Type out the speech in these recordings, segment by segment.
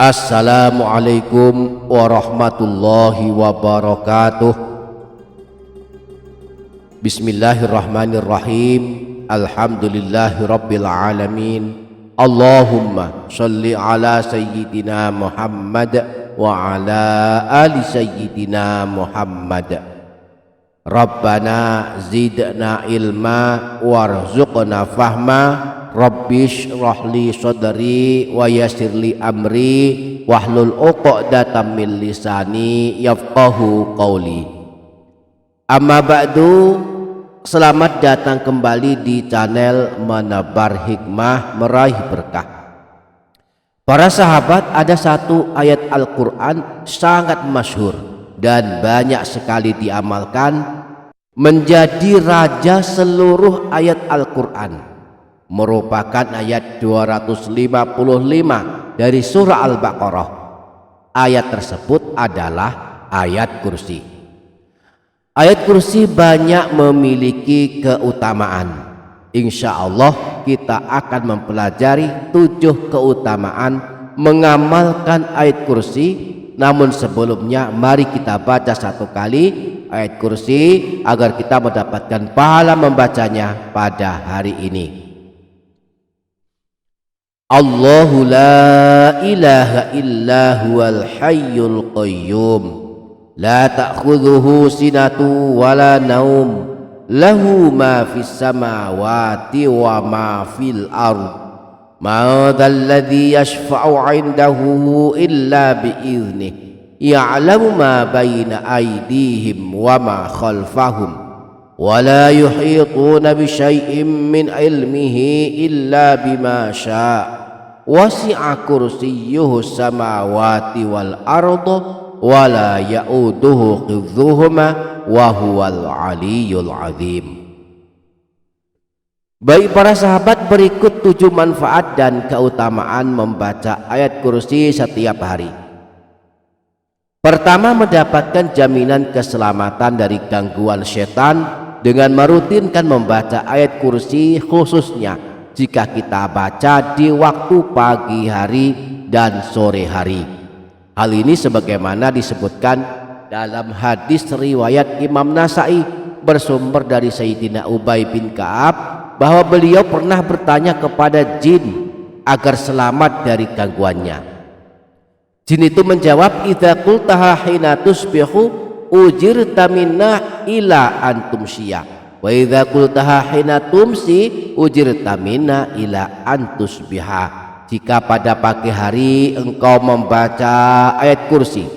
Assalamualaikum warahmatullahi wabarakatuh. Bismillahirrahmanirrahim. Alhamdulillahi rabbil alamin. Allahumma sholli ala sayyidina Muhammad wa ala ali sayyidina Muhammad. Rabbana zidna ilma warzuqna fahma. Rabbish rahli sadri wa yassirli amri wahlul 'uqdatam min lisani yafqahu qawli. Amma ba'du, selamat datang kembali di channel Menebar Hikmah Meraih Berkah. Para sahabat, ada satu ayat Al-Quran sangat masyhur dan banyak sekali diamalkan, menjadi raja seluruh ayat Al-Quran. Merupakan ayat 255 dari surah Al-Baqarah. Ayat tersebut adalah ayat kursi. Ayat kursi banyak memiliki keutamaan. Insya Allah kita akan mempelajari 7 keutamaan mengamalkan ayat kursi. Namun sebelumnya mari kita baca satu kali ayat kursi agar kita mendapatkan pahala membacanya pada hari ini. Allahu la ilaha illa huwal hayyul qayyum la ta'khudhuhu sinatu wala naum lahu ma fis samawati wa ma fil ard ma dzal ladzi yashfa'u 'indahu illa bi idznih ya'lamu ma baina aydihim wa ma khalfahum ولا يحيطون بشيء من علمه إلا بما شاء وسع كرسيه السماوات والأرض ولا يؤوده حفظهما وهو العلي العظيم. Baik para sahabat, berikut 7 manfaat dan keutamaan membaca ayat kursi setiap hari. Pertama, mendapatkan jaminan keselamatan dari gangguan setan dengan merutinkan membaca ayat kursi, khususnya jika kita baca di waktu pagi hari dan sore hari. Hal ini sebagaimana disebutkan dalam hadis riwayat Imam Nasai bersumber dari Sayyidina Ubay bin Ka'ab bahwa beliau pernah bertanya kepada jin agar selamat dari gangguannya. Jin itu menjawab, idza qultaha hina tusbihu ujirta minna ila antum syiah wa idza qultaha hina tumsi ujirta minna ila antus biha. Jika pada pagi hari engkau membaca ayat kursi,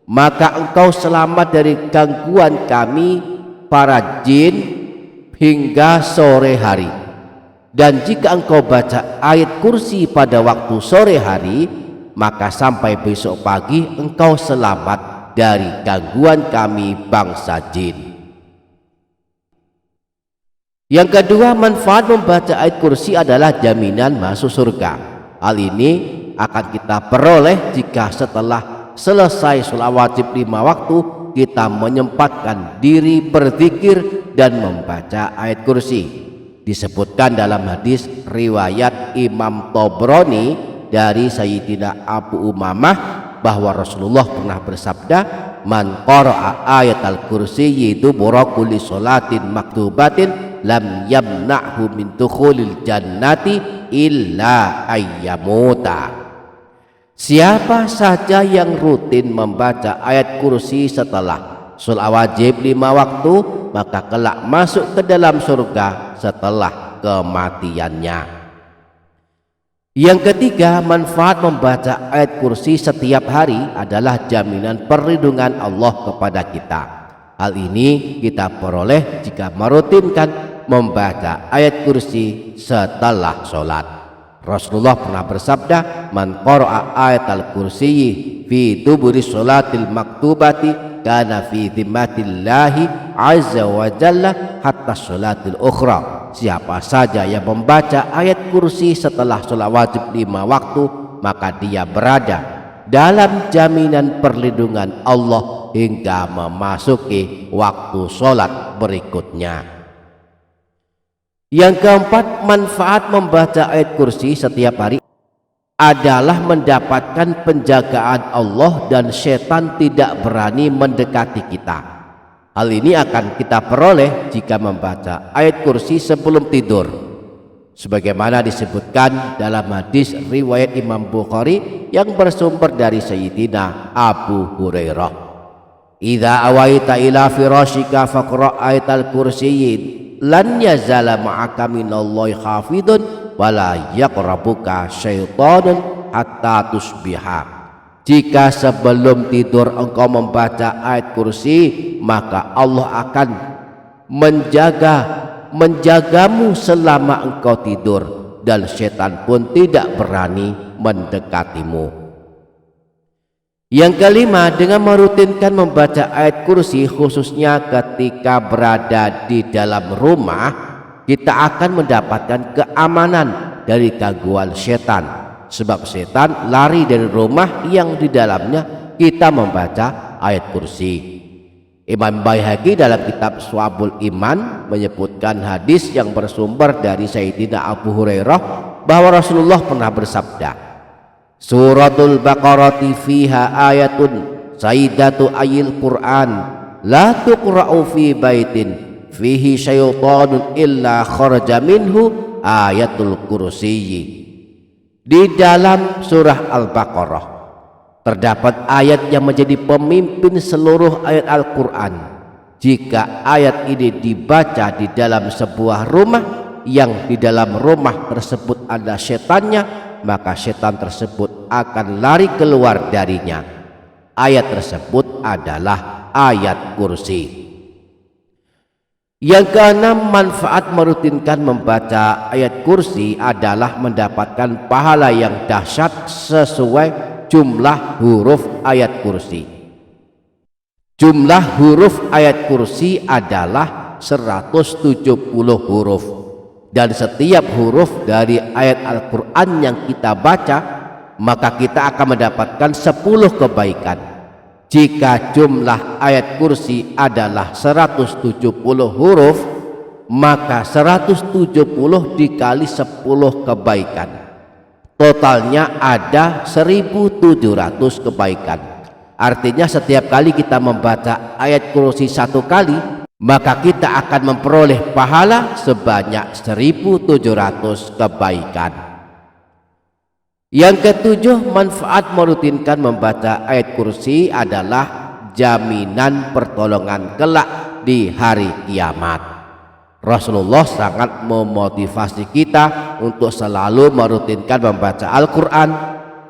maka engkau selamat dari gangguan kami para jin hingga sore hari. Dan jika engkau baca ayat kursi pada waktu sore hari, maka sampai besok pagi engkau selamat dari gangguan kami bangsa jin. Yang kedua, manfaat membaca ayat kursi adalah jaminan masuk surga. Hal ini akan kita peroleh jika setelah selesai sholat wajib 5 waktu kita menyempatkan diri berzikir dan membaca ayat kursi. Disebutkan dalam hadis riwayat Imam Tabrani dari Sayyidina Abu Umamah bahwa Rasulullah pernah bersabda, man qara'a ayatal kursi dubura kulli sholatin maktubatin lam yamna'hu min dukhulil jannati illa ayyamuta. Siapa saja yang rutin membaca ayat kursi setelah sholat wajib 5 waktu, maka kelak masuk ke dalam surga setelah kematiannya. Yang ketiga, manfaat membaca ayat kursi setiap hari adalah jaminan perlindungan Allah kepada kita. Hal ini kita peroleh jika merutinkan membaca ayat kursi setelah sholat. Rasulullah pernah bersabda, man qara'a ayatal kursiyyi fi duburi sholatil maktubati kana fi dhimmatillahi azza wa jalla hatta sholatil ukhra. Siapa saja yang membaca ayat kursi setelah sholat wajib 5 waktu, maka dia berada dalam jaminan perlindungan Allah hingga memasuki waktu sholat berikutnya. Yang keempat, manfaat membaca ayat kursi setiap hari adalah mendapatkan penjagaan Allah dan setan tidak berani mendekati kita. Hal ini akan kita peroleh jika membaca ayat kursi sebelum tidur, sebagaimana disebutkan dalam hadis riwayat Imam Bukhari yang bersumber dari Sayyidina Abu Hurairah. Idza awaita ila firashika faqra ayatal kursiyyin lan yazala ma'aka minallahi hafidun wala yaqrabuka syaitanun hatta tusbiha. Jika sebelum tidur engkau membaca ayat kursi, maka Allah akan menjagamu selama engkau tidur, dan setan pun tidak berani mendekatimu. Yang kelima, dengan merutinkan membaca ayat kursi khususnya ketika berada di dalam rumah, kita akan mendapatkan keamanan dari gangguan setan. Sebab setan lari dari rumah yang di dalamnya kita membaca ayat kursi. Imam Baihaqi dalam kitab Syu'abul Iman menyebutkan hadis yang bersumber dari Sayyidina Abu Hurairah bahwa Rasulullah pernah bersabda, Suratul Baqarati fiha ayatun sayyidatu ayil Qur'an la tuqra'u fi baitin fihi syaitanun illa kharaja minhu ayatul kursiyyi. Di dalam surah Al-Baqarah terdapat ayat yang menjadi pemimpin seluruh ayat Al-Quran. Jika ayat ini dibaca di dalam sebuah rumah yang di dalam rumah tersebut ada setannya, maka setan tersebut akan lari keluar darinya. Ayat tersebut adalah ayat kursi. Yang keenam, manfaat merutinkan membaca ayat kursi adalah mendapatkan pahala yang dahsyat sesuai jumlah huruf ayat kursi. Jumlah huruf ayat kursi adalah 170 huruf, dan setiap huruf dari ayat Al-Quran yang kita baca, maka kita akan mendapatkan 10 kebaikan. Jika jumlah ayat kursi adalah 170 huruf, maka 170 dikali 10 kebaikan, totalnya ada 1700 kebaikan. Artinya setiap kali kita membaca ayat kursi 1 kali, maka kita akan memperoleh pahala sebanyak 1700 kebaikan. Yang ketujuh, manfaat merutinkan membaca ayat kursi adalah jaminan pertolongan kelak di hari kiamat. Rasulullah sangat memotivasi kita untuk selalu merutinkan membaca Al-Quran,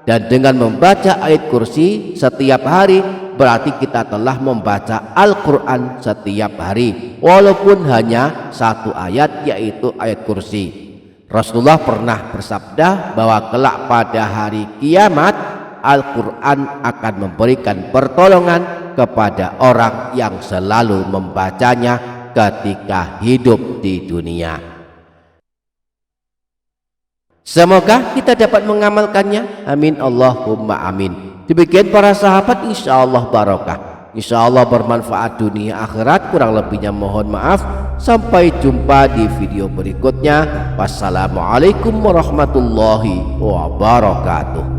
dan dengan membaca ayat kursi setiap hari berarti kita telah membaca Al-Quran setiap hari, walaupun hanya 1 ayat, yaitu ayat kursi. Rasulullah pernah bersabda bahwa kelak pada hari kiamat Al-Quran akan memberikan pertolongan kepada orang yang selalu membacanya ketika hidup di dunia. Semoga kita dapat mengamalkannya. Amin Allahumma amin. Demikian para sahabat, insya Allah barokah, insya Allah bermanfaat dunia akhirat. Kurang lebihnya mohon maaf. Sampai jumpa di video berikutnya. Wassalamualaikum warahmatullahi wabarakatuh.